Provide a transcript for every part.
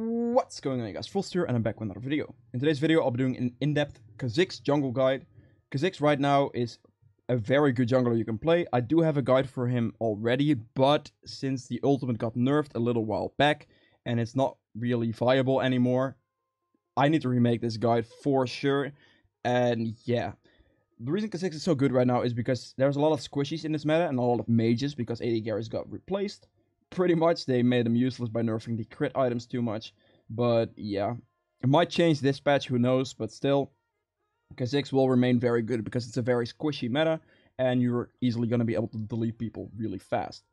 What's going on, guys? Fullster, and I'm back with another video. In today's video, I'll be doing an in-depth KHA'ZIX jungle guide. KHA'ZIX right now is a very good jungler you can play. I do have a guide for him already, but since the ultimate got nerfed a little while back, and it's not really viable anymore, I need to remake this guide for sure. And yeah, the reason KHA'ZIX is so good right now is because there's a lot of squishies in this meta and a lot of mages because AD carries got replaced. Pretty much, they made them useless by nerfing the crit items too much. But yeah, it might change this patch, who knows. But still, KHA'ZIX will remain very good because it's a very squishy meta, and you're easily going to be able to delete people really fast.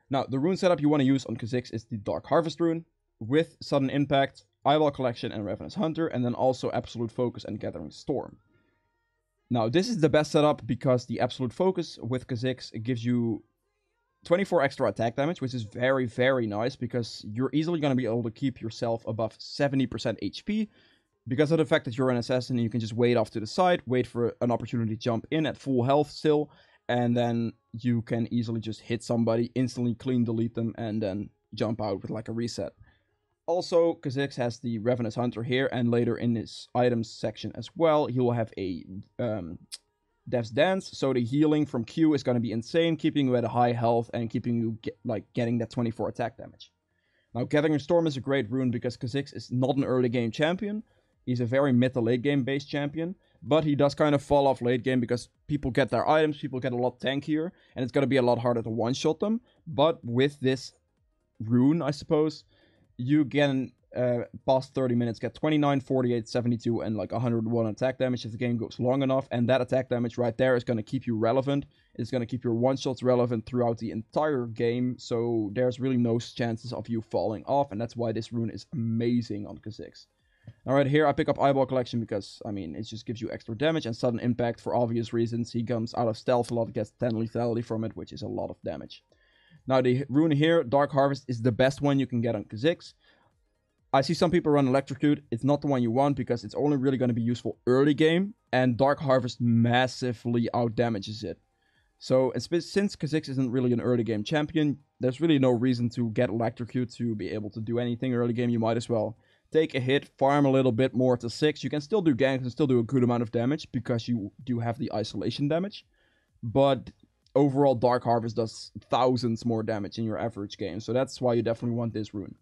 Now, the rune setup you want to use on KHA'ZIX is the Dark Harvest rune, with Sudden Impact, Eyeball Collection, and Ravenous Hunter, and then also Absolute Focus and Gathering Storm. Now, this is the best setup because the Absolute Focus with KHA'ZIX gives you 24 extra attack damage, which is very, very nice because you're easily going to be able to keep yourself above 70% HP because of the fact that you're an assassin and you can just wait off to the side, wait for an opportunity to jump in at full health still, and then you can easily just hit somebody, instantly clean delete them, and then jump out with like a reset. Also, KHA'ZIX has the Ravenous Hunter here, and later in this items section as well, he will have a Death's Dance, so the healing from Q is going to be insane, keeping you at a high health and keeping you getting that 24 attack damage. Now, Gathering Storm is a great rune because KHA'ZIX is not an early game champion. He's a very mid to late game based champion, but he does kind of fall off late game because people get their items, people get a lot tankier, and it's going to be a lot harder to one-shot them. But with this rune, I suppose, you can past 30 minutes get 29, 48, 72, and like 101 attack damage if the game goes long enough. And that attack damage right there is going to keep you relevant. It's going to keep your one-shots relevant throughout the entire game. So there's really no chances of you falling off. And that's why this rune is amazing on KHA'ZIX. Now right here, I pick up Eyeball Collection because, I mean, it just gives you extra damage and Sudden Impact for obvious reasons. He comes out of stealth a lot, gets 10 lethality from it, which is a lot of damage. Now the rune here, Dark Harvest, is the best one you can get on KHA'ZIX. I see some people run Electrocute. It's not the one you want because it's only really going to be useful early game, and Dark Harvest massively outdamages it. So since KHA'ZIX isn't really an early game champion, there's really no reason to get Electrocute to be able to do anything early game. You might as well take a hit, farm a little bit more to 6. You can still do ganks and still do a good amount of damage because you do have the isolation damage. But overall, Dark Harvest does thousands more damage in your average game. So that's why you definitely want this rune.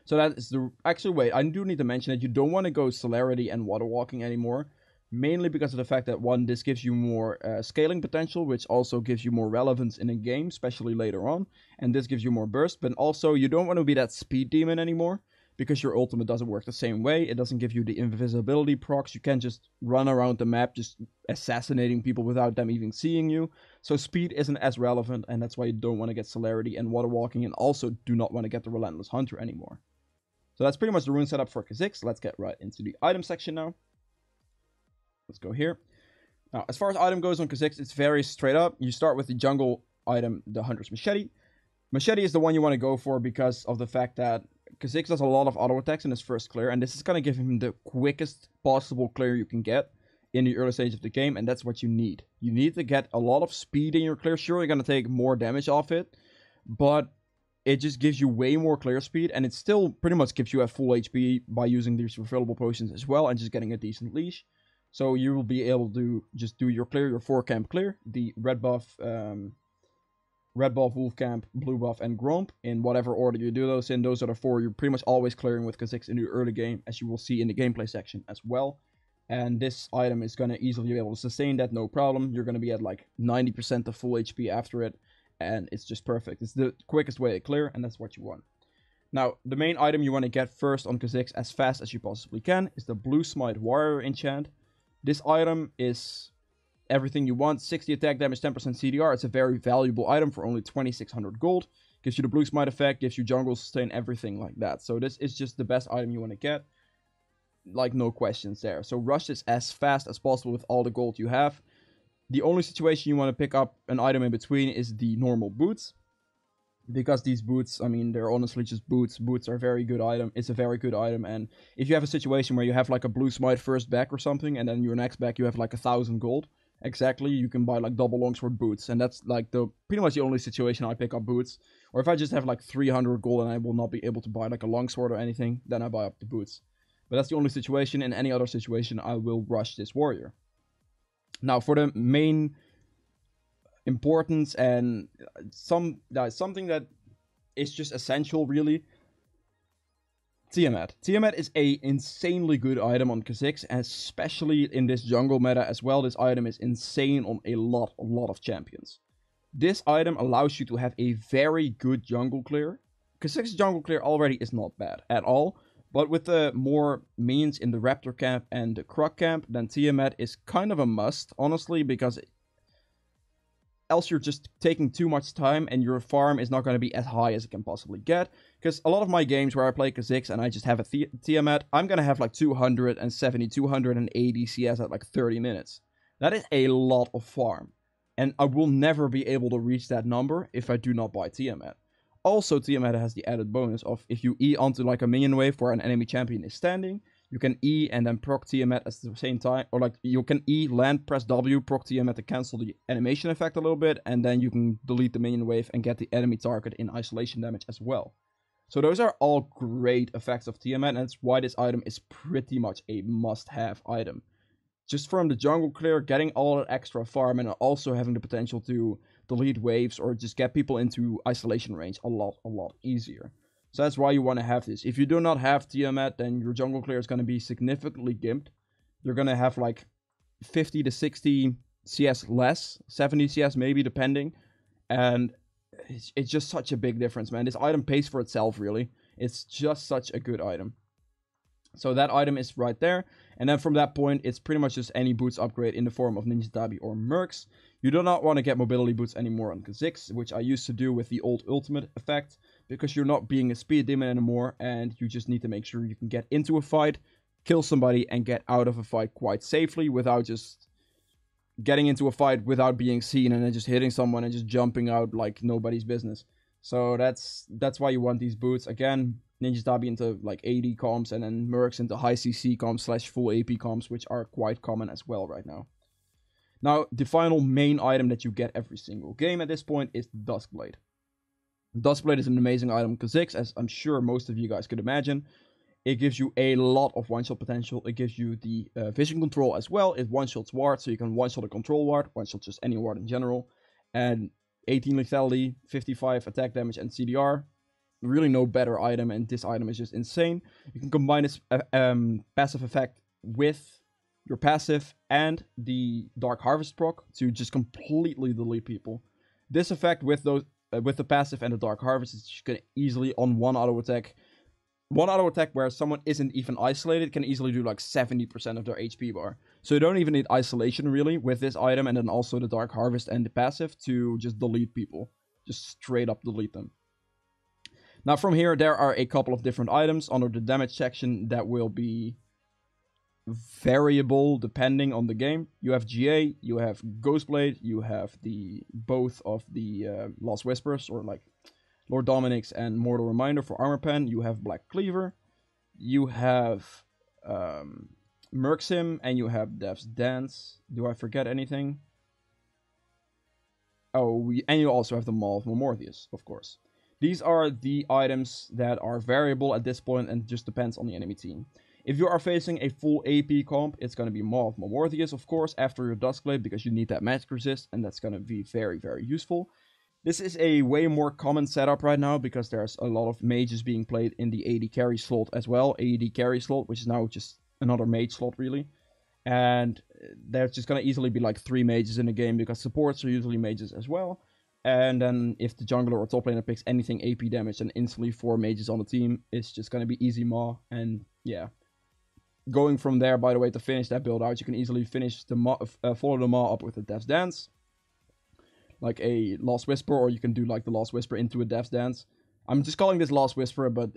So that is the... Actually, wait, I do need to mention that you don't want to go Celerity and Water Walking anymore. Mainly because of the fact that, one, this gives you more scaling potential, which also gives you more relevance in a game, especially later on. And this gives you more burst. But also, you don't want to be that speed demon anymore, because your ultimate doesn't work the same way. It doesn't give you the invisibility procs. You can't just run around the map just assassinating people without them even seeing you. So speed isn't as relevant, and that's why you don't want to get Celerity and Water Walking, and also do not want to get the Relentless Hunter anymore. So that's pretty much the rune setup for KHA'ZIX. Let's get right into the item section now. Let's go here. Now, as far as item goes on KHA'ZIX, it's very straight up. You start with the jungle item, the Hunter's Machete. Machete is the one you want to go for because of the fact that KHA'ZIX does a lot of auto attacks in his first clear, and this is going to give him the quickest possible clear you can get in the early stage of the game, and that's what you need. You need to get a lot of speed in your clear. Sure, you're going to take more damage off it, but it just gives you way more clear speed, and it still pretty much gives you at full HP by using these refillable potions as well, and just getting a decent leash. So you will be able to just do your clear, your 4-camp clear, the red buff, wolf camp, blue buff, and gromp, in whatever order you do those in. Those are the 4 you're pretty much always clearing with KHA'ZIX in the early game, as you will see in the gameplay section as well. And this item is going to easily be able to sustain that, no problem. You're going to be at like 90% of full HP after it, and it's just perfect. It's the quickest way to clear, and that's what you want. Now, the main item you want to get first on KHA'ZIX as fast as you possibly can is the Blue Smite Warrior enchant. This item is everything you want. 60 attack damage, 10% CDR. It's a very valuable item for only 2,600 gold. Gives you the Blue Smite effect, gives you jungle sustain, everything like that. So this is just the best item you want to get. Like, no questions there. So rush this as fast as possible with all the gold you have. The only situation you want to pick up an item in between is the normal boots. Because these boots, I mean, they're honestly just boots. Boots are a very good item. It's a very good item. And if you have a situation where you have like a Blue Smite first back or something, and then your next back you have like 1,000 gold, exactly, you can buy like double longsword boots, and that's like the pretty much the only situation I pick up boots. Or if I just have like 300 gold and I will not be able to buy like a longsword or anything, then I buy up the boots. But that's the only situation. In any other situation, I will rush this warrior. Now for the main importance and something that is just essential really. Tiamat. Tiamat is a insanely good item on KHA'ZIX, especially in this jungle meta as well. This item is insane on a lot of champions. This item allows you to have a very good jungle clear. KHA'ZIX jungle clear already is not bad at all, but with the more minions in the Raptor camp and the Croc camp, then Tiamat is kind of a must, honestly, because else you're just taking too much time and your farm is not going to be as high as it can possibly get. Because a lot of my games where I play KHA'ZIX and I just have a Tiamat, I'm going to have like 270, 280 CS at like 30 minutes. That is a lot of farm. And I will never be able to reach that number if I do not buy Tiamat. Also, Tiamat has the added bonus of if you E onto like a minion wave where an enemy champion is standing, you can E and then proc Tiamat at the same time. Or like you can E, land, press W, proc Tiamat to cancel the animation effect a little bit. And then you can delete the minion wave and get the enemy target in isolation damage as well. So those are all great effects of Tiamat. And that's why this item is pretty much a must-have item. Just from the jungle clear, getting all that extra farm and also having the potential to delete waves or just get people into isolation range a lot easier. So that's why you want to have this. If you do not have Tiamat, then your jungle clear is going to be significantly gimped. You're going to have like 50 to 60 CS less, 70 CS maybe, depending. And it's just such a big difference, man. This item pays for itself, really. It's just such a good item. So that item is right there. And then from that point, it's pretty much just any boots upgrade in the form of Ninja Tabi or Mercs. You do not want to get mobility boots anymore on KHA'ZIX, which I used to do with the old ultimate effect, because you're not being a speed demon anymore, and you just need to make sure you can get into a fight, kill somebody, and get out of a fight quite safely without just getting into a fight without being seen and then just hitting someone and just jumping out like nobody's business. So that's why you want these boots. Again, Ninja Tabi into like AD comps and then Mercs into high CC comps / full AP comps, which are quite common as well right now. Now, the final main item that you get every single game at this point is Duskblade. Duskblade is an amazing item on KHA'ZIX, as I'm sure most of you guys could imagine. It gives you a lot of one-shot potential. It gives you the vision control as well. It one-shots ward, so you can one-shot a control ward, one-shot just any ward in general. And 18 lethality, 55 attack damage, and CDR. Really no better item, and this item is just insane. You can combine this passive effect with your passive and the Dark Harvest proc to just completely delete people. This effect with those with the passive and the Dark Harvest is just gonna easily on one auto attack where someone isn't even isolated can easily do like 70% of their HP bar. So you don't even need isolation really with this item, and then also the Dark Harvest and the passive to just delete people. Just straight up delete them. Now from here, there are a couple of different items under the damage section that will be variable depending on the game. You have GA, you have Ghostblade, you have both of the Lost Whispers, or like Lord Dominic's and Mortal Reminder for Armor Pen. You have Black Cleaver, you have Mercsim, and you have Death's Dance. Do I forget anything? Oh, and you also have the Maw of Mormorthius, of course. These are the items that are variable at this point and just depends on the enemy team. If you are facing a full AP comp, it's going to be Maw of Mormorthius, of course, after your Duskblade, because you need that magic resist, and that's going to be very, very useful. This is a way more common setup right now, because there's a lot of mages being played in the AD carry slot as well. AD carry slot, which is now just another mage slot, really. And there's just going to easily be like 3 mages in the game, because supports are usually mages as well. And then if the jungler or top laner picks anything AP damage, then instantly 4 mages on the team, it's just going to be easy Maw. And yeah, going from there, by the way, to finish that build out, you can easily finish the Maw, follow the Maw up with a Death's Dance, like a Lost Whisper, or you can do like the Lost Whisper into a Death's Dance. I'm just calling this Lost Whisper, but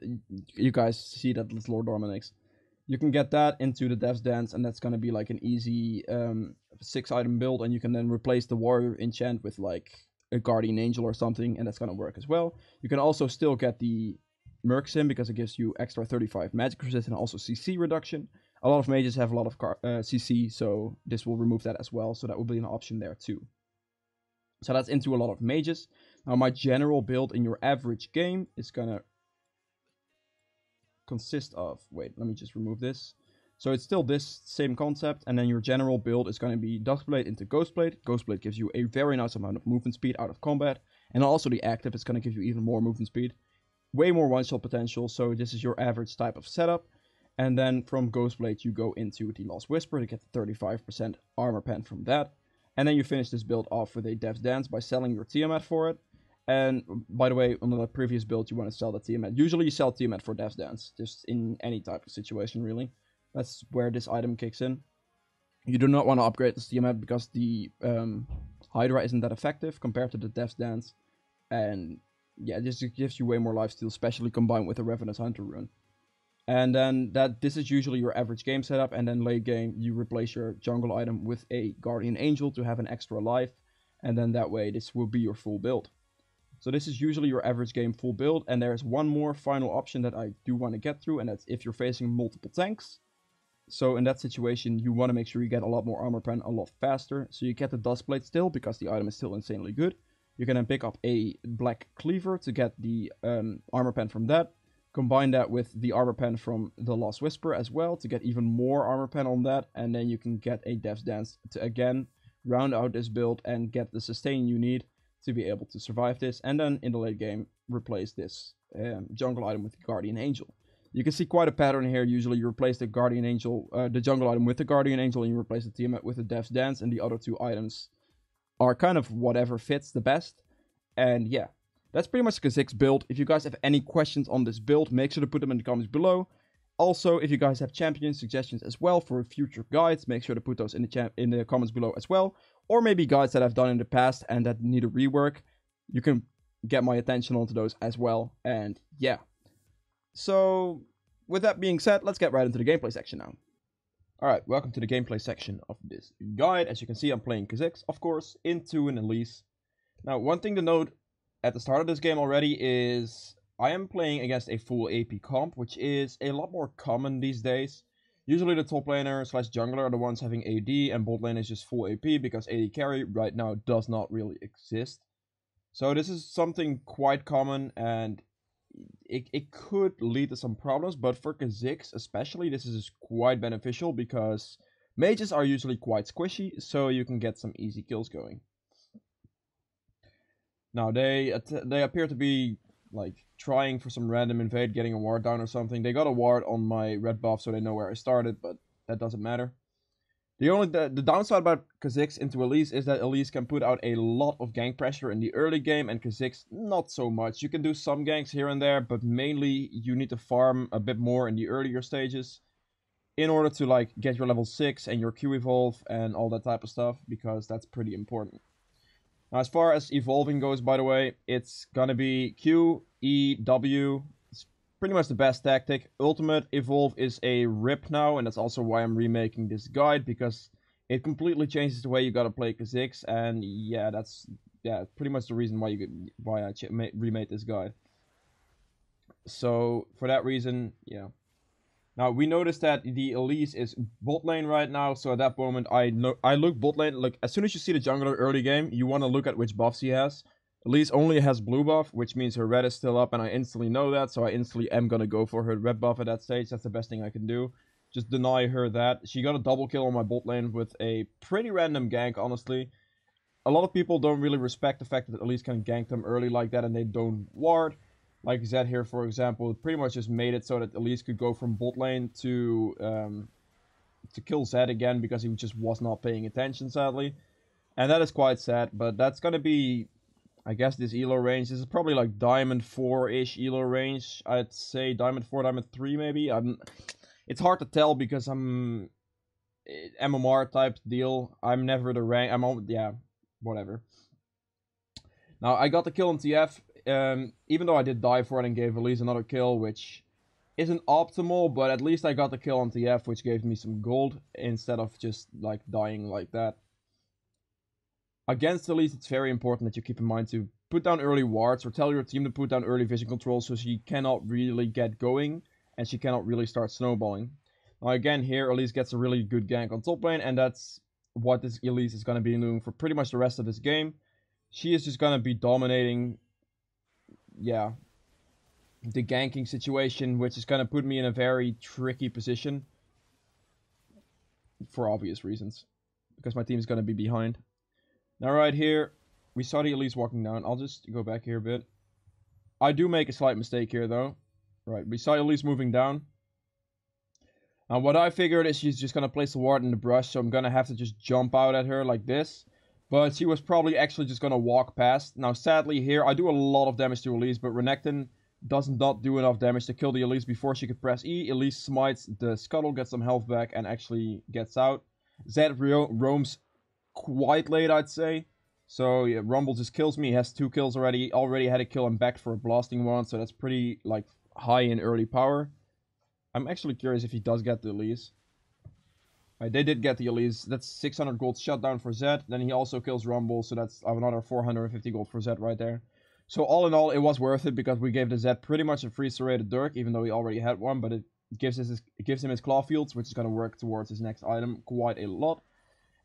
you guys see that it's Lord Dominic's. You can get that into the Death's Dance, and that's going to be like an easy 6-item build, and you can then replace the Warrior enchant with like a Guardian Angel or something, and that's going to work as well. You can also still get the Mercsim, because it gives you extra 35 magic resist and also CC reduction. A lot of mages have a lot of CC, so this will remove that as well. So that will be an option there too. So that's into a lot of mages. Now my general build in your average game is gonna consist of, wait, let me just remove this. So it's still this same concept, and then your general build is going to be Duskblade into Ghostblade. Ghostblade gives you a very nice amount of movement speed out of combat, and also the active is going to give you even more movement speed. Way more one-shot potential, so this is your average type of setup. And then from Ghostblade you go into the Lost Whisper to get the 35% armor pen from that. And then you finish this build off with a Dev's Dance by selling your Tiamat for it. And by the way, on the previous build, you want to sell the Tiamat. Usually you sell Tiamat for Dev's Dance, just in any type of situation, really. That's where this item kicks in. You do not want to upgrade the Tiamat because the Hydra isn't that effective compared to the Dev's Dance. And yeah, this gives you way more lifesteal, especially combined with the Revenant Hunter rune. And then this is usually your average game setup, and then late game you replace your jungle item with a Guardian Angel to have an extra life. And then that way this will be your full build. So this is usually your average game full build, and there's one more final option that I do want to get through, and that's if you're facing multiple tanks. So in that situation, you want to make sure you get a lot more armor pen a lot faster. So you get the Duskblade still, because the item is still insanely good. You can then pick up a Black Cleaver to get the armor pen from that. Combine that with the armor pen from the Lost Whisper as well to get even more armor pen on that. And then you can get a Dev's Dance to again round out this build and get the sustain you need to be able to survive this, and then in the late game replace this jungle item with the Guardian Angel. You can see quite a pattern here. Usually you replace the Guardian Angel, the jungle item with the Guardian Angel, and you replace the Tiamat with the Dev's Dance, and the other two items are kind of whatever fits the best. And yeah, that's pretty much the KHA'ZIX build. If you guys have any questions on this build, make sure to put them in the comments below. Also, if you guys have champion suggestions as well for future guides, make sure to put those in the comments below as well. Or maybe guides that I've done in the past and that need a rework. You can get my attention onto those as well. And yeah. So, with that being said, let's get right into the gameplay section now. Alright, welcome to the gameplay section of this guide. As you can see, I'm playing KHA'ZIX, of course, into an Elise. Now, one thing to note at the start of this game already is I am playing against a full AP comp, which is a lot more common these days. Usually the top laner / jungler are the ones having AD, and bot lane is just full AP because AD carry right now does not really exist. So this is something quite common, and it could lead to some problems, but for KHA'ZIX especially, this is quite beneficial because mages are usually quite squishy, so you can get some easy kills going. Now they appear to be like trying for some random invade, getting a ward down or something. They got a ward on my red buff, so they know where I started, but that doesn't matter. The downside about KHA'ZIX into Elise is that Elise can put out a lot of gank pressure in the early game, and KHA'ZIX not so much. You can do some ganks here and there, but mainly you need to farm a bit more in the earlier stages in order to like get your level 6 and your Q evolve and all that type of stuff, because that's pretty important. Now, as far as evolving goes, by the way, it's gonna be Q, E, W. It's pretty much the best tactic. Ultimate evolve is a rip now, and that's also why I'm remaking this guide, because it completely changes the way you gotta play KHA'ZIX, and yeah, that's pretty much the reason why I remade this guide. So for that reason, yeah. Now, we noticed that the Elise is bot lane right now, so at that moment, I look bot lane. Look, as soon as you see the jungler early game, you want to look at which buffs he has. Elise only has blue buff, which means her red is still up, and I instantly know that, so I instantly am going to go for her red buff at that stage. That's the best thing I can do. Just deny her that. She got a double kill on my bot lane with a pretty random gank, honestly. A lot of people don't really respect the fact that Elise can gank them early like that, and they don't ward. Like Zed here, for example, pretty much just made it so that Elise could go from bot lane to kill Zed again, because he just was not paying attention, sadly. And that is quite sad, but that's gonna be, I guess, this elo range. This is probably like Diamond 4-ish elo range. I'd say Diamond 4, Diamond 3 maybe. It's hard to tell because I'm MMR type deal. I'm never the rank. Yeah, whatever. Now, I got the kill on TF. Even though I did die for it and gave Elise another kill, which isn't optimal, but at least I got the kill on TF, which gave me some gold instead of just like dying like that. Against Elise, it's very important that you keep in mind to put down early wards, or tell your team to put down early vision control, so she cannot really get going and she cannot really start snowballing. Again, here, Elise gets a really good gank on top lane, and that's what this Elise is going to be doing for pretty much the rest of this game. She is just going to be dominating, yeah, the ganking situation, which is going to put me in a very tricky position. For obvious reasons. Because my team is going to be behind. Now right here, we saw the Elise walking down. I'll just go back here a bit. I do make a slight mistake here, though. Right, we saw Elise moving down. Now what I figured is she's just going to place the ward in the brush, so I'm going to have to just jump out at her like this. But she was probably actually just going to walk past. Now sadly here, I do a lot of damage to Elise, but Renekton does not do enough damage to kill the Elise before she could press E. Elise smites the scuttle, gets some health back, and actually gets out. Zed roams quite late, I'd say. So yeah, Rumble just kills me. He has 2 kills already. Already had a kill and back for a blasting one, so that's pretty like high in early power. I'm actually curious if he does get the Elise. Right, they did get the Elise. That's 600 gold shutdown for Zed. Then he also kills Rumble, so that's another 450 gold for Zed right there. So all in all, it was worth it because we gave the Zed pretty much a free serrated Dirk, even though he already had one, but it gives him his Claw Fields, which is going to work towards his next item quite a lot.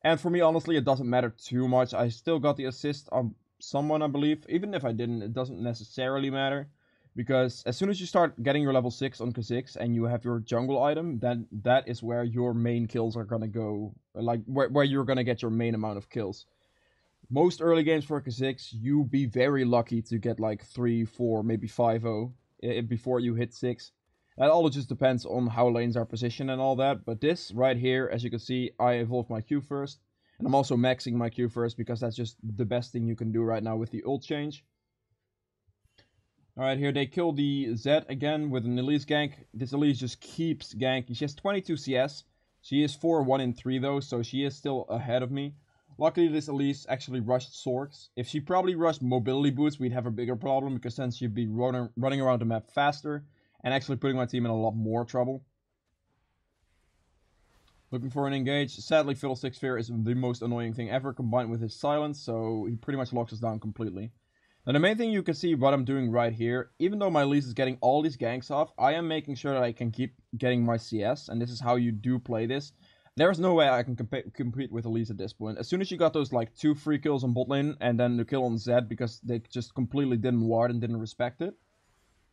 And for me, honestly, it doesn't matter too much. I still got the assist on someone, I believe. Even if I didn't, it doesn't necessarily matter. Because as soon as you start getting your level 6 on KHA'ZIX and you have your jungle item, then that is where your main kills are going to go. Like, where you're going to get your main amount of kills. Most early games for KHA'ZIX, you be very lucky to get like 3, 4, maybe 5-0 before you hit 6. That all just depends on how lanes are positioned and all that. But this right here, as you can see, I evolved my Q first. And I'm also maxing my Q first because that's just the best thing you can do right now with the ult change. Alright, here they kill the Zed again with an Elise gank. This Elise just keeps ganking. She has 22 CS. She is 4-1-3 though, so she is still ahead of me. Luckily, this Elise actually rushed Sorks. If she probably rushed Mobility Boots, we'd have a bigger problem because then she'd be running around the map faster and actually putting my team in a lot more trouble. Looking for an engage. Sadly, Fiddlestick Sphere is the most annoying thing ever combined with his silence, so he pretty much locks us down completely. Now the main thing you can see what I'm doing right here, even though my Elise is getting all these ganks off, I am making sure that I can keep getting my CS, and this is how you do play this. There's no way I can compete with Elise at this point. As soon as you got those like 2 free kills on bot lane, and then the kill on Zed because they just completely didn't ward and didn't respect it,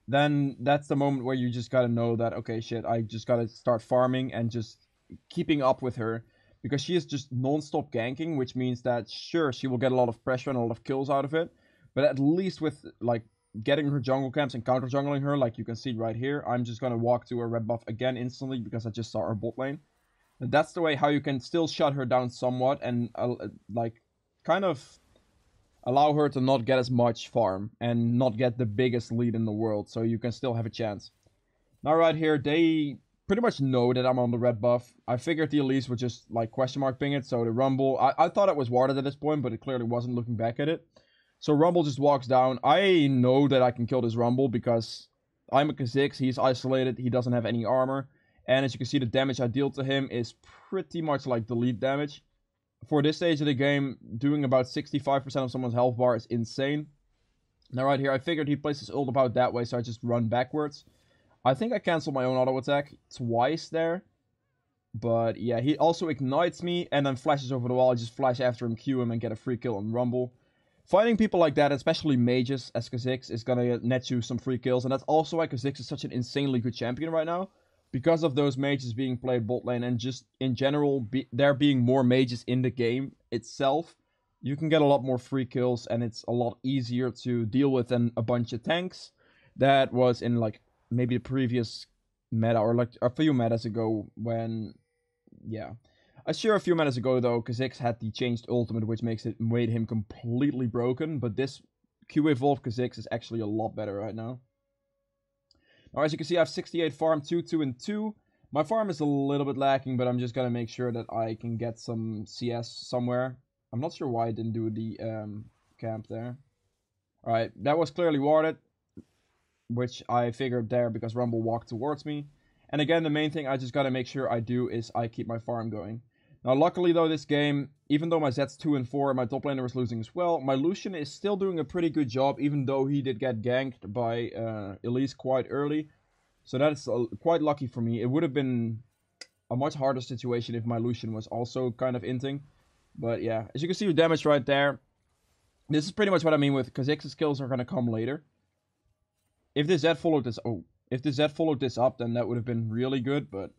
then that's the moment where you just gotta know that, okay, shit, I just gotta start farming and just keeping up with her. Because she is just non-stop ganking, which means that, sure, she will get a lot of pressure and a lot of kills out of it. But at least with, like, getting her jungle camps and counter-jungling her, like you can see right here, I'm just gonna walk to her red buff again instantly because I just saw her bot lane. And that's the way how you can still shut her down somewhat and, like, kind of allow her to not get as much farm and not get the biggest lead in the world, so you can still have a chance. Now right here, they pretty much know that I'm on the red buff. I figured the Elise would just like question mark ping it, so the Rumble, I thought it was warded at this point, but it clearly wasn't looking back at it. So Rumble just walks down. I know that I can kill this Rumble because I'm a KHA'ZIX, he's isolated, he doesn't have any armor. And as you can see, the damage I deal to him is pretty much like the lead damage. For this stage of the game, doing about 65% of someone's health bar is insane. Now right here, I figured he placed his ult about that way, so I just run backwards. I think I canceled my own auto attack twice there. But yeah, he also ignites me and then flashes over the wall. I just flash after him, Q him, and get a free kill on Rumble. Fighting people like that, especially mages as KHA'ZIX, is gonna net you some free kills. And that's also why KHA'ZIX is such an insanely good champion right now. Because of those mages being played bot lane and just in general there being more mages in the game itself, you can get a lot more free kills and it's a lot easier to deal with than a bunch of tanks. That was in like maybe the previous meta or like a few metas ago when, yeah. I'm sure a few metas ago though, KHA'ZIX had the changed ultimate which made him completely broken, but this Q evolved KHA'ZIX is actually a lot better right now. Now, as you can see, I have 68 farm, 2, 2, and 2. My farm is a little bit lacking, but I'm just going to make sure that I can get some CS somewhere. I'm not sure why I didn't do the camp there. Alright, that was clearly warded, which I figured there because Rumble walked towards me. And again, the main thing I just got to make sure I do is I keep my farm going. Now, luckily though, this game, even though my Zed's 2 and 4 and my top laner is losing as well, my Lucian is still doing a pretty good job, even though he did get ganked by Elise quite early. So that's quite lucky for me. It would have been a much harder situation if my Lucian was also kind of inting. But yeah, as you can see the damage right there, this is pretty much what I mean with KHA'ZIX's kills are going to come later. If the Z followed this, if the Z followed this up, then that would have been really good. But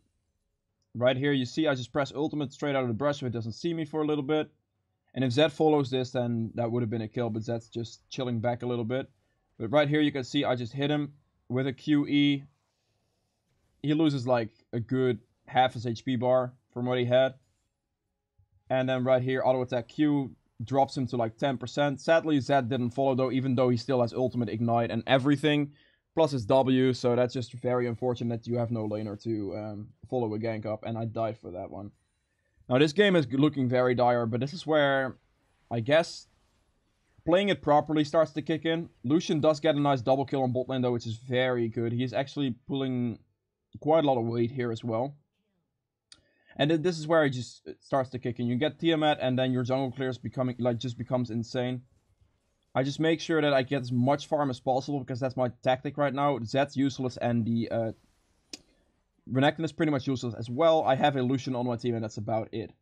right here, you see I just press ultimate straight out of the brush so it doesn't see me for a little bit. And if Z follows this, then that would have been a kill, but Z's just chilling back a little bit. But right here, you can see I just hit him with a QE. He loses like a good half his HP bar from what he had. And then right here, auto attack Q drops him to like 10%. Sadly, Z didn't follow though, even though he still has ultimate ignite and everything. Plus his W, so that's just very unfortunate that you have no laner to follow a gank up. And I died for that one. Now this game is looking very dire, but this is where, I guess, playing it properly starts to kick in. Lucian does get a nice double kill on bot lane though, which is very good. He is actually pulling quite a lot of weight here as well. And this is where it just starts to kick in. You get Tiamat, and then your jungle clears becoming just becomes insane. I just make sure that I get as much farm as possible because that's my tactic right now. Zed's useless, and the Renekton is pretty much useless as well. I have a Lucian on my team, and that's about it.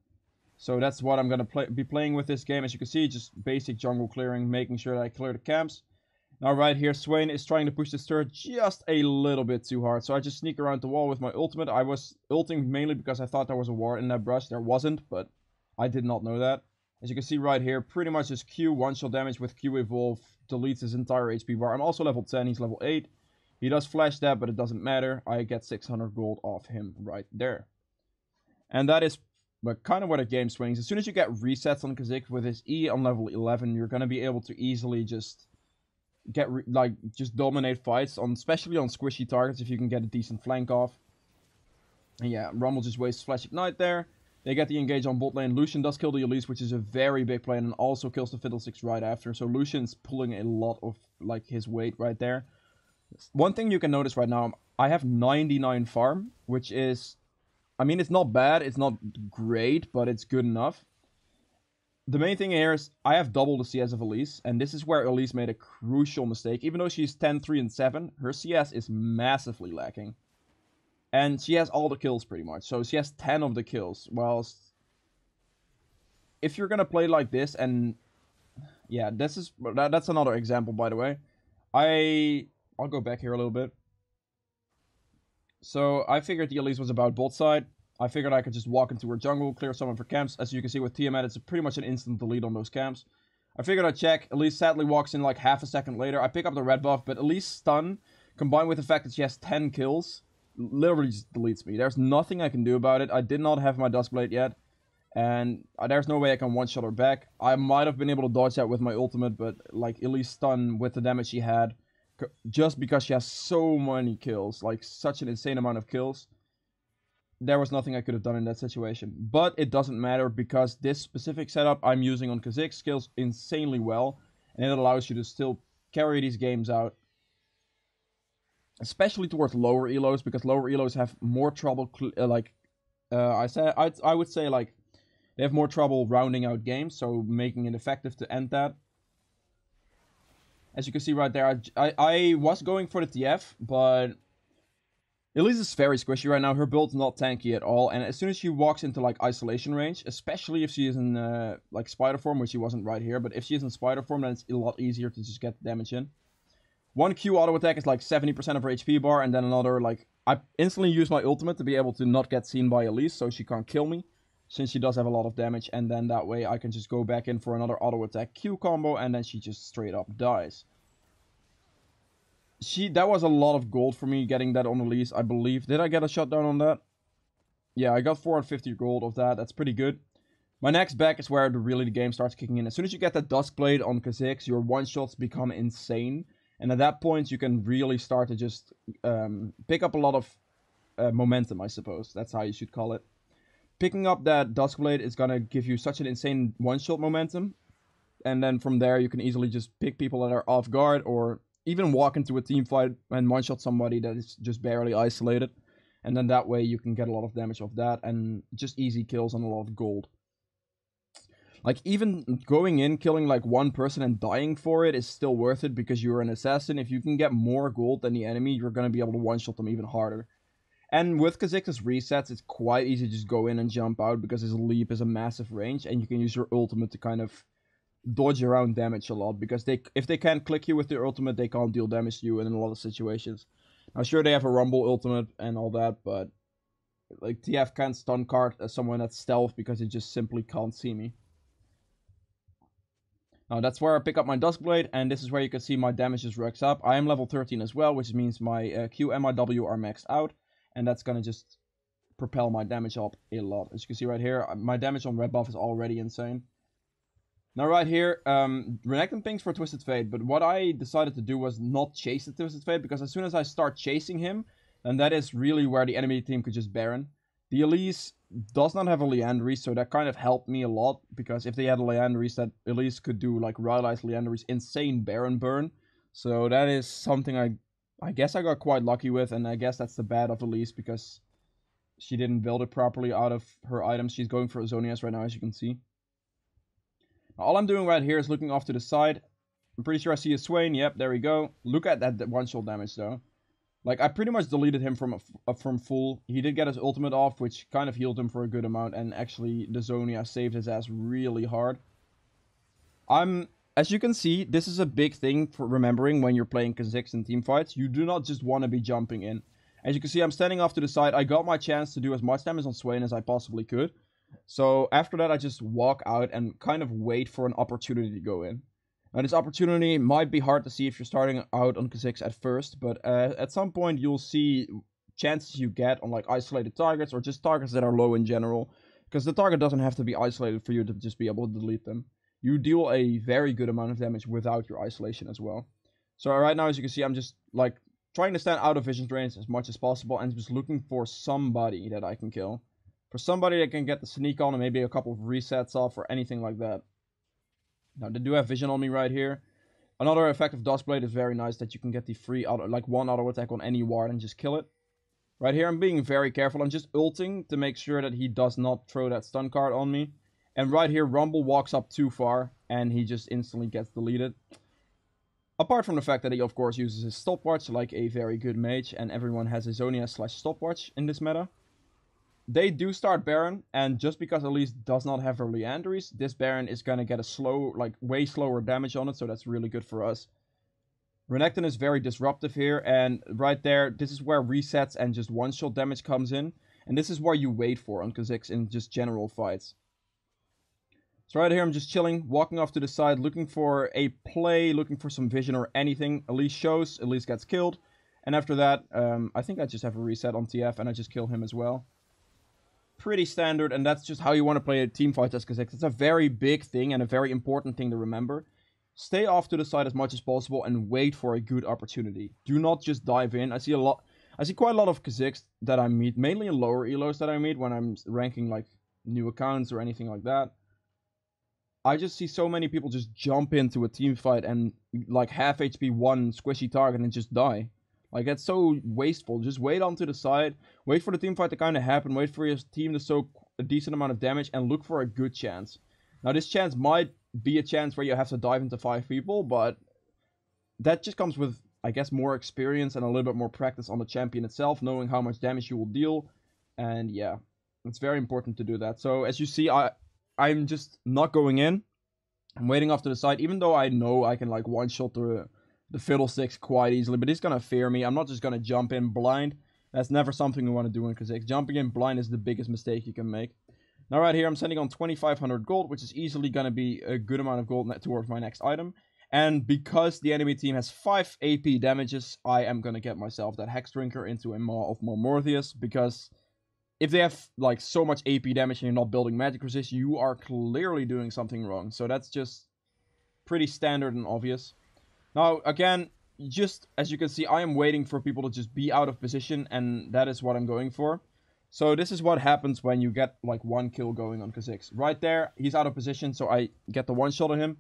So that's what I'm gonna be playing with this game. As you can see, just basic jungle clearing, making sure that I clear the camps. Now right here, Swain is trying to push this turret just a little bit too hard. So I just sneak around the wall with my ultimate. I was ulting mainly because I thought there was a ward in that brush. There wasn't, but I did not know that. As you can see right here, pretty much just Q one-shot damage with Q Evolve deletes his entire HP bar. I'm also level 10, he's level 8. He does flash that, but it doesn't matter. I get 600 gold off him right there. And that is kind of where the game swings. As soon as you get resets on KHA'ZIX with his E on level 11, you're going to be able to easily just just dominate fights, especially on squishy targets if you can get a decent flank off. And yeah, Rumble just wastes Flash Ignite there. They get the engage on bot lane. Lucian does kill the Elise, which is a very big play, and also kills the Fiddlesticks right after. So Lucian's pulling a lot of his weight right there. One thing you can notice right now, I have 99 farm, which is, I mean, it's not bad, it's not great, but it's good enough. The main thing here is I have double the CS of Elise, and this is where Elise made a crucial mistake. Even though she's 10, 3, and 7, her CS is massively lacking. And she has all the kills pretty much, so she has 10 of the kills. Whilst if you're gonna play like this, and yeah, that's another example, by the way. I'll go back here a little bit. So I figured the Elise was about bot side. I figured I could just walk into her jungle, clear some of her camps. As you can see with Tiamat, it's pretty much an instant delete on those camps. I figured I'd check. Elise sadly walks in like half a second later. I pick up the red buff, but Elise stun, combined with the fact that she has 10 kills, literally just deletes me. There's nothing I can do about it. I did not have my Duskblade yet, and there's no way I can one-shot her back. I might have been able to dodge that with my ultimate, but like Elise stun with the damage she had, just because she has so many kills, like such an insane amount of kills, there was nothing I could have done in that situation. But it doesn't matter because this specific setup I'm using on KHA'ZIX scales insanely well, and it allows you to still carry these games out, especially towards lower elos, because lower elos have more trouble. I would say like they have more trouble rounding out games, so making it effective to end that. As you can see right there, I was going for the TF, but Elise is very squishy right now. Her build's not tanky at all, and as soon as she walks into like isolation range, especially if she is in like spider form, which she wasn't right here, but if she is in spider form, then it's a lot easier to just get damage in. One Q auto attack is like 70% of her HP bar, and then another, like, I instantly use my ultimate to be able to not get seen by Elise, so she can't kill me, since she does have a lot of damage, and then that way I can just go back in for another auto attack Q combo, and then she just straight up dies. That was a lot of gold for me getting that on Elise, I believe. Did I get a shutdown on that? Yeah, I got 450 gold of that. That's pretty good. My next back is where the game starts kicking in. As soon as you get that Duskblade on KHA'ZIX, your one-shots become insane. And at that point, you can really start to just pick up a lot of momentum, I suppose. That's how you should call it. Picking up that Duskblade is going to give you such an insane one-shot momentum. And then from there, you can easily just pick people that are off guard, or even walk into a team fight and one-shot somebody that is just barely isolated. And then that way you can get a lot of damage off that, and just easy kills and a lot of gold. Like, even going in, killing like one person and dying for it is still worth it, because you're an assassin. If you can get more gold than the enemy, you're going to be able to one-shot them even harder. And with KHA'ZIX's resets, it's quite easy to just go in and jump out because his leap is a massive range, and you can use your ultimate to kind of dodge around damage a lot, because if they can't click you with their ultimate, they can't deal damage to you in a lot of situations. Now, sure, they have a Rumble ultimate and all that, but like TF can't stun card as someone that's stealth because it just simply can't see me. Now that's where I pick up my Duskblade, and this is where you can see my damage just racks up. I am level 13 as well, which means my Q and my W are maxed out, and that's gonna just propel my damage up a lot. As you can see right here, my damage on red buff is already insane. Now right here, Renekton pings for Twisted Fate, but what I decided to do was not chase the Twisted Fate, because as soon as I start chasing him, then that is really where the enemy team could just Baron. The Elise does not have a Leandries, so that kind of helped me a lot, because if they had a Leandries, that Elise could do like Rylai's Leandries insane Baron burn. So that is something I guess I got quite lucky with, and I guess that's the bad of Elise, because she didn't build it properly out of her items. She's going for Azonias right now, as you can see. Now, all I'm doing right here is looking off to the side. I'm pretty sure I see a Swain. Yep, there we go. Look at that one-shot damage, though. Like, I pretty much deleted him from full. He did get his ultimate off, which kind of healed him for a good amount, and actually, the Zonia saved his ass really hard. As you can see, this is a big thing for remembering when you're playing KHA'ZIX in teamfights. You do not just want to be jumping in. As you can see, I'm standing off to the side. I got my chance to do as much damage on Swain as I possibly could. So after that, I just walk out and kind of wait for an opportunity to go in. Now, this opportunity might be hard to see if you're starting out on KHA'ZIX at first, but at some point you'll see chances you get on like isolated targets or just targets that are low in general, because the target doesn't have to be isolated for you to just be able to delete them. You deal a very good amount of damage without your isolation as well. So right now, as you can see, I'm just like trying to stand out of vision range as much as possible and just looking for somebody that I can kill. For somebody that can get the sneak on and maybe a couple of resets off or anything like that. Now, they do have vision on me right here. Another effect of Duskblade is very nice, that you can get the free auto, like one auto attack on any ward and just kill it. Right here, I'm being very careful. I'm just ulting to make sure that he does not throw that stun card on me. And right here, Rumble walks up too far and he just instantly gets deleted. Apart from the fact that he, of course, uses his stopwatch like a very good mage, and everyone has a Zonia/stopwatch in this meta. They do start Baron, and just because Elise does not have her Leandries, this Baron is gonna get a slow, like way slower damage on it, so that's really good for us. Renekton is very disruptive here, and right there, this is where resets and just one-shot damage comes in, and this is where you wait for on KHA'ZIX in just general fights. So right here, I'm just chilling, walking off to the side, looking for a play, looking for some vision or anything. Elise shows, Elise gets killed, and after that, I think I just have a reset on TF, and I just kill him as well. Pretty standard, and that's just how you want to play a teamfight as KHA'ZIX. It's a very big thing and a very important thing to remember. Stay off to the side as much as possible and wait for a good opportunity. Do not just dive in. I see quite a lot of KHA'ZIX that I meet, mainly in lower elos that I meet when I'm ranking like new accounts or anything like that. I just see so many people just jump into a teamfight and like half HP one squishy target and just die. Like, that's so wasteful. Just wait onto the side, wait for the teamfight to kind of happen, wait for your team to soak a decent amount of damage, and look for a good chance. Now, this chance might be a chance where you have to dive into 5 people, but that just comes with, I guess, more experience and a little bit more practice on the champion itself, knowing how much damage you will deal. And yeah, it's very important to do that. So, as you see, I'm just not going in. I'm waiting off to the side, even though I know I can, like, one-shot the Fiddlesticks quite easily, but he's gonna fear me. I'm not just gonna jump in blind. That's never something we want to do in KHA'ZIX. Jumping in blind is the biggest mistake you can make. Now right here, I'm sending on 2,500 gold, which is easily gonna be a good amount of gold towards my next item. And because the enemy team has 5 AP damages, I am gonna get myself that Hex Drinker into a Maw of Mormorthius, because if they have like so much AP damage and you're not building magic resist, you are clearly doing something wrong. So that's just pretty standard and obvious. Now, again, just as you can see, I am waiting for people to just be out of position, and that is what I'm going for. So this is what happens when you get like 1 kill going on KHA'ZIX. Right there, he's out of position, so I get the one-shot on him.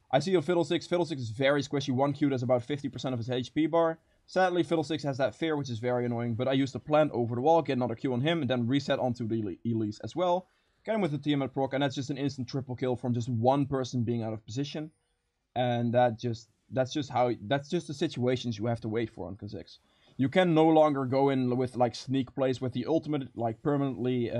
I see a Fiddlesticks. Fiddlesticks is very squishy. 1Q does about 50% of his HP bar. Sadly, Fiddlesticks has that fear, which is very annoying, but I use the plant over the wall, get another Q on him, and then reset onto the Elise as well. Get him with the Tiamat proc, and that's just an instant triple kill from just one person being out of position. And that's just the situations you have to wait for on KHA'ZIX. You can no longer go in with like sneak plays with the ultimate, like permanently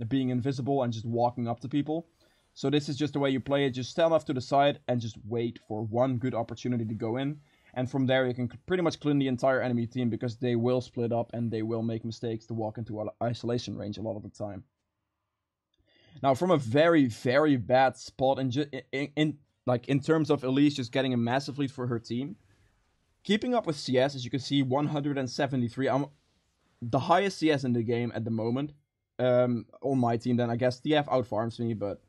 being invisible and just walking up to people. So this is just the way you play it. Just stand off to the side and just wait for one good opportunity to go in. And from there you can pretty much clean the entire enemy team, because they will split up and they will make mistakes to walk into isolation range a lot of the time. Now, from a very, very bad spot in terms of Elise just getting a massive lead for her team, keeping up with CS, as you can see, 173. I'm the highest CS in the game at the moment. On my team, then I guess TF outfarms me, but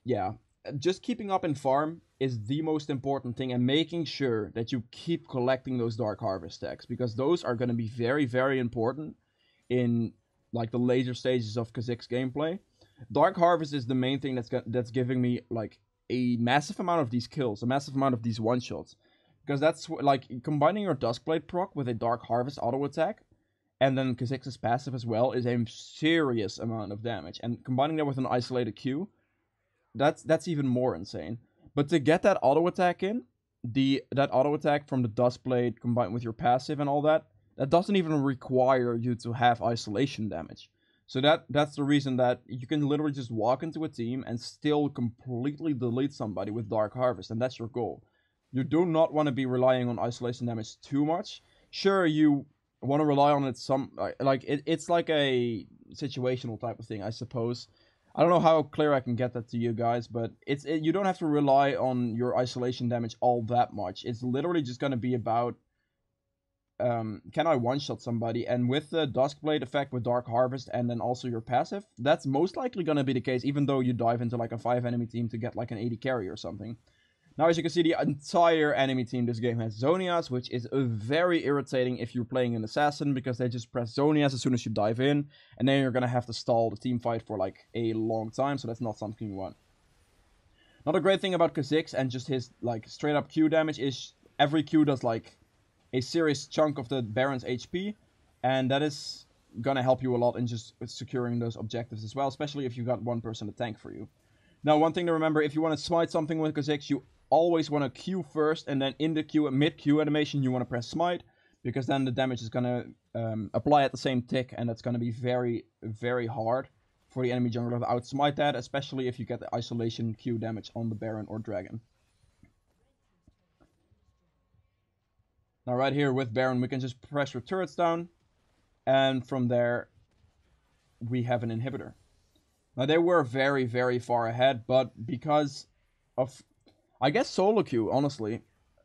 yeah, just keeping up in farm is the most important thing, and making sure that you keep collecting those Dark Harvest stacks, because those are going to be very, very important in like the later stages of KHA'ZIX gameplay. Dark Harvest is the main thing that's giving me like a massive amount of these kills, a massive amount of these one-shots. Because that's like combining your Duskblade proc with a Dark Harvest auto attack, and then KHA'ZIX's passive as well, is a serious amount of damage. And combining that with an isolated Q, that's even more insane. But to get that auto attack in, that auto attack from the Duskblade combined with your passive and all that doesn't even require you to have isolation damage. So that's the reason that you can literally just walk into a team and still completely delete somebody with Dark Harvest, and that's your goal. You do not want to be relying on isolation damage too much. Sure, you want to rely on it it's like a situational type of thing, I suppose. I don't know how clear I can get that to you guys, but you don't have to rely on your isolation damage all that much. It's literally just going to be about can I one-shot somebody? And with the Duskblade effect with Dark Harvest and then also your passive, that's most likely going to be the case, even though you dive into like a 5 enemy team to get like an 80 carry or something. Now, as you can see, the entire enemy team this game has Zhonya's, which is very irritating if you're playing an assassin, because they just press Zhonya's as soon as you dive in, and then you're going to have to stall the team fight for like a long time, so that's not something you want. Another great thing about KHA'ZIX and just his like straight up Q damage is every Q does like a serious chunk of the Baron's HP, and that is gonna help you a lot in just securing those objectives as well, especially if you got one person to tank for you. Now, one thing to remember, if you want to smite something with KHA'ZIX, you always want to Q first, and then in the Q, mid-Q animation, you want to press smite, because then the damage is gonna apply at the same tick, and that's gonna be very, very hard for the enemy jungler to outsmite that, especially if you get the isolation Q damage on the Baron or Dragon. Now right here with Baron, we can just press your turrets down, and from there, we have an inhibitor. Now they were very, very far ahead, but because of, I guess, solo queue, honestly,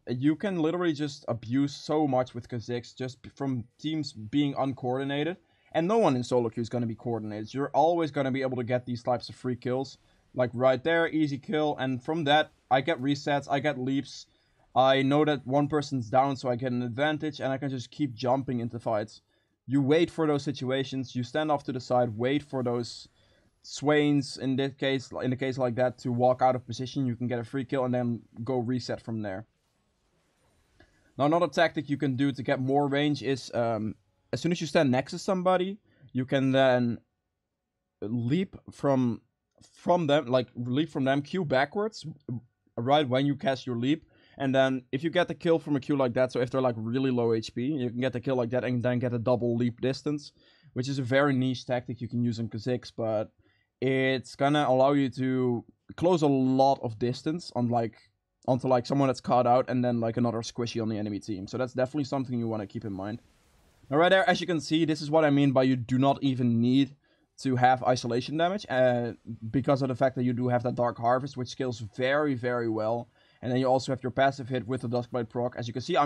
you can literally just abuse so much with KHA'ZIX just from teams being uncoordinated, and no one in solo queue is going to be coordinated. You're always going to be able to get these types of free kills, like right there, easy kill, and from that, I get resets, I get leaps. I know that one person's down, so I get an advantage, and I can just keep jumping into fights. You wait for those situations, you stand off to the side, wait for those Swains, in the case like that, to walk out of position. You can get a free kill, and then go reset from there. Now, another tactic you can do to get more range is, as soon as you stand next to somebody, you can then leap from them, Q backwards, right when you cast your leap. And then if you get the kill from a Q like that, so if they're like really low HP, you can get the kill like that and then get a double leap distance, which is a very niche tactic you can use in KHA'ZIX, but it's gonna allow you to close a lot of distance onto like someone that's caught out, and then like another squishy on the enemy team. So that's definitely something you want to keep in mind. Now right there, as you can see, this is what I mean by you do not even need to have isolation damage, because of the fact that you do have that Dark Harvest, which scales very, very well. And then you also have your passive hit with the Duskblade proc. As you can see,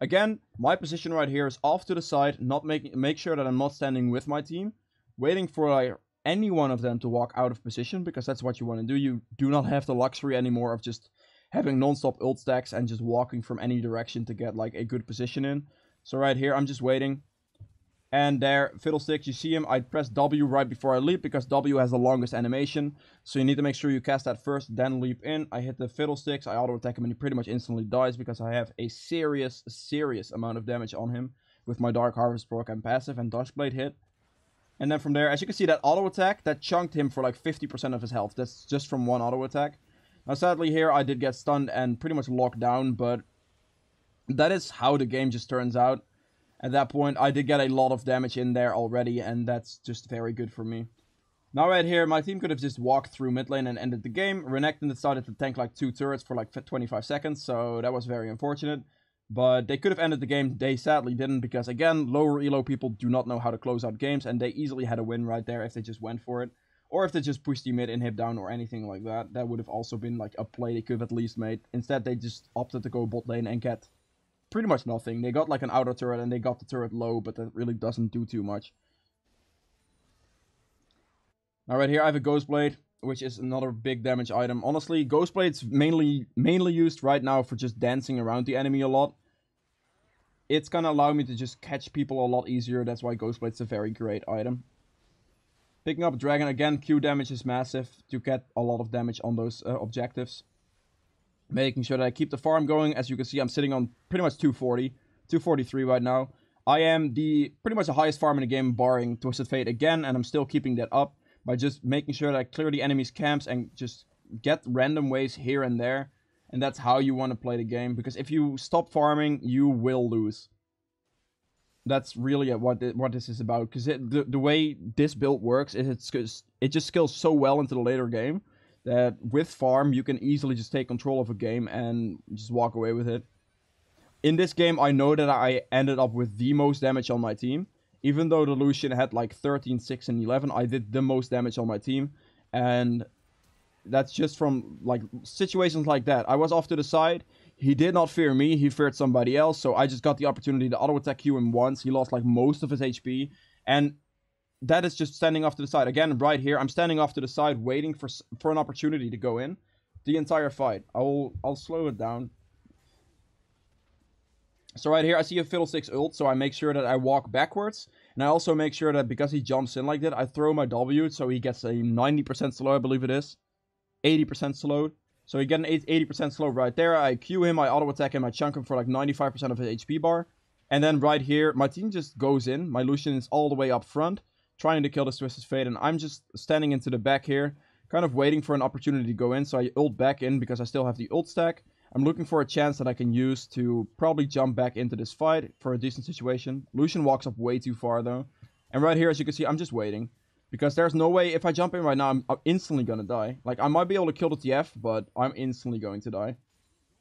again, my position right here is off to the side, make sure that I'm not standing with my team, waiting for like any one of them to walk out of position, because that's what you want to do. You do not have the luxury anymore of just having non-stop ult stacks and just walking from any direction to get like a good position in. So right here, I'm just waiting. And there, Fiddlesticks, you see him, I press W right before I leap, because W has the longest animation. So you need to make sure you cast that first, then leap in. I hit the Fiddlesticks, I auto-attack him, and he pretty much instantly dies, because I have a serious amount of damage on him with my Dark Harvest proc and passive and Duskblade hit. And then from there, as you can see, that auto-attack, that chunked him for like 50% of his health. That's just from one auto-attack. Now sadly here, I did get stunned and pretty much locked down, but that is how the game just turns out. At that point, I did get a lot of damage in there already, and that's just very good for me. Now right here, my team could have just walked through mid lane and ended the game. Renekton decided to tank like 2 turrets for like 25 seconds, so that was very unfortunate. But they could have ended the game. They sadly didn't, because again, lower elo people do not know how to close out games, and they easily had a win right there if they just went for it. Or if they just pushed the mid inhib down or anything like that. That would have also been like a play they could have at least made. Instead, they just opted to go bot lane and get pretty much nothing. They got like an outer turret and they got the turret low, but that really doesn't do too much. Now right here I have a Ghostblade, which is another big damage item. Honestly, Ghostblade's mainly used right now for just dancing around the enemy a lot. It's gonna allow me to just catch people a lot easier. That's why Ghostblade's a very great item. Picking up Dragon again, Q damage is massive to get a lot of damage on those objectives. Making sure that I keep the farm going. As you can see, I'm sitting on pretty much 240, 243 right now. I am pretty much the highest farm in the game, barring Twisted Fate again, and I'm still keeping that up by just making sure that I clear the enemy's camps and just get random waves here and there. And that's how you want to play the game, because if you stop farming, you will lose. That's really what this is about, because the way this build works is it just scales so well into the later game that with farm you can easily just take control of a game and just walk away with it. In this game, I know that I ended up with the most damage on my team. Even though the Lucian had like 13, 6, and 11, I did the most damage on my team. And that's just from like situations like that. I was off to the side. He did not fear me, he feared somebody else, so I just got the opportunity to auto-attack Q him once. He lost like most of his HP, and that is just standing off to the side. Again, right here, I'm standing off to the side, waiting for an opportunity to go in. The entire fight. I'll slow it down. So right here, I see a Fiddlesticks ult, so I make sure that I walk backwards. And I also make sure that because he jumps in like that, I throw my W, so he gets a 90% slow, I believe it is. 80% slowed. So you get an 80% slow right there. I Q him, I auto-attack him, I chunk him for like 95% of his HP bar. And then right here, my team just goes in. My Lucian is all the way up front, trying to kill this Twisted Fate. And I'm just standing into the back here, kind of waiting for an opportunity to go in. So I ult back in because I still have the ult stack. I'm looking for a chance that I can use to probably jump back into this fight for a decent situation. Lucian walks up way too far though. And right here, as you can see, I'm just waiting. Because there's no way, if I jump in right now, I'm instantly gonna die. Like, I might be able to kill the TF, but I'm instantly going to die.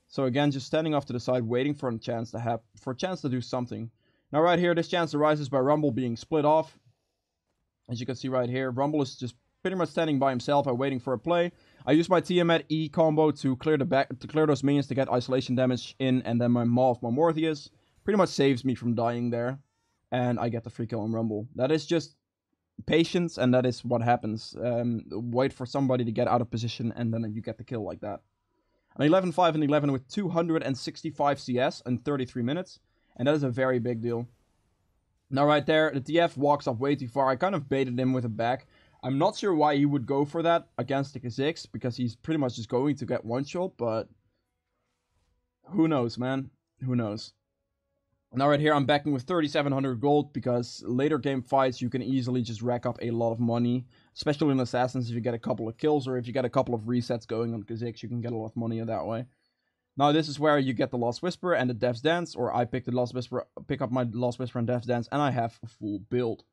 So again, just standing off to the side, waiting for a chance to do something. Now right here, this chance arises by Rumble being split off. As you can see right here, Rumble is just pretty much standing by himself and waiting for a play. I use my Tiamat E combo to clear those minions to get isolation damage in, and then my Maw of Morpheus pretty much saves me from dying there. And I get the free kill on Rumble. That is just patience, and that is what happens. Wait for somebody to get out of position, and then you get the kill like that. An 11-5 and 11 with 265 CS in 33 minutes, and that is a very big deal. Now right there, the TF walks up way too far. I kind of baited him with a back. I'm not sure why he would go for that against the KHA'ZIX, because he's pretty much just going to get one shot, but who knows, man? Who knows? Now right here, I'm backing with 3,700 gold, because later game fights, you can easily just rack up a lot of money. Especially in Assassins, if you get a couple of kills, or if you get a couple of resets going on KHA'ZIX, you can get a lot of money that way. Now this is where you get the Lost Whisper and the Death's Dance, or I pick the Lost Whisper, pick up my Lost Whisper and Death's Dance, and I have a full build.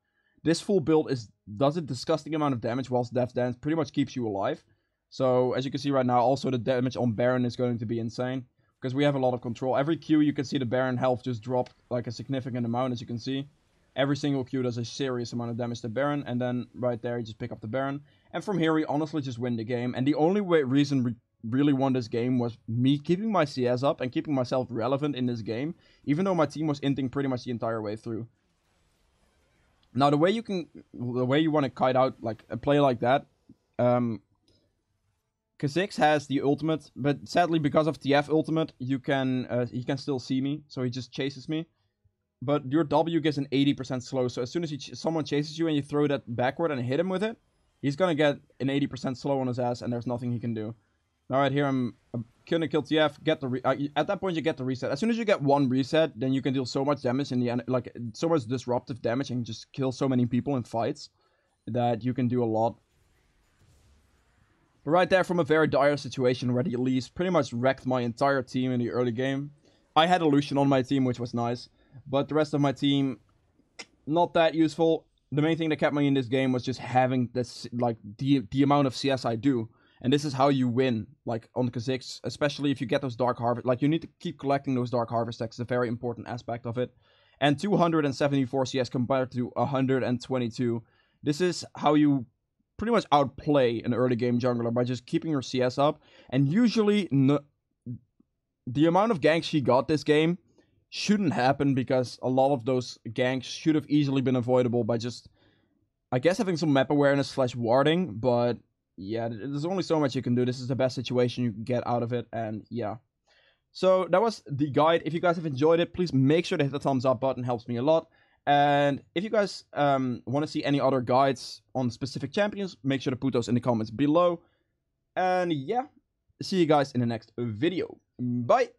This full build does a disgusting amount of damage, whilst Death's Dance pretty much keeps you alive. So, as you can see right now, also the damage on Baron is going to be insane, because we have a lot of control. Every Q, you can see the Baron health just drop like a significant amount, as you can see. Every single Q does a serious amount of damage to Baron, and then right there, you just pick up the Baron. And from here, we honestly just win the game. And the only reason we really won this game was me keeping my CS up and keeping myself relevant in this game, even though my team was inting pretty much the entire way through. Now, the way you want to kite out like a play like that, KHA'ZIX has the ultimate, but sadly because of TF ultimate, he can still see me, so he just chases me. But your W gets an 80% slow, so as soon as someone chases you and you throw that backward and hit him with it, he's gonna get an 80% slow on his ass, and there's nothing he can do. Now right here, I'm gonna kill TF, at that point you get the reset. As soon as you get one reset, then you can deal so much damage in the end, like so much disruptive damage, and just kill so many people in fights that you can do a lot. But right there, from a very dire situation where the Elise pretty much wrecked my entire team in the early game. I had a Lucian on my team, which was nice. but the rest of my team, not that useful. The main thing that kept me in this game was just having this, like, the amount of CS I do. And this is how you win, like, on KHA'ZIX, especially if you get those Dark Harvest. Like, you need to keep collecting those Dark Harvest stacks. It's a very important aspect of it. And 274 CS compared to 122. This is how you pretty much outplay an early game jungler, by just keeping your CS up. And usually, the amount of ganks she got this game shouldn't happen, because a lot of those ganks should have easily been avoidable by just, I guess, having some map awareness / warding. But yeah, there's only so much you can do. This is the best situation you can get out of it, and yeah. So that was the guide. If you guys have enjoyed it, please make sure to hit the thumbs up button. It helps me a lot. And if you guys want to see any other guides on specific champions, make sure to put those in the comments below. And yeah, see you guys in the next video. Bye!